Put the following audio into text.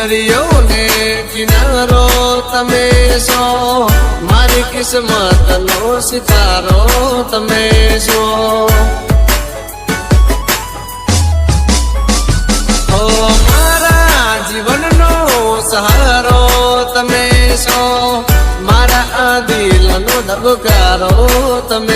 દરિયો ને કિનારો તમે છો, મારી કિસ્મત નો સિતારો તમે છો. ઓ મારા જીવનનો સહારો તમે છો, મારા દિલનો ધબકારો તમે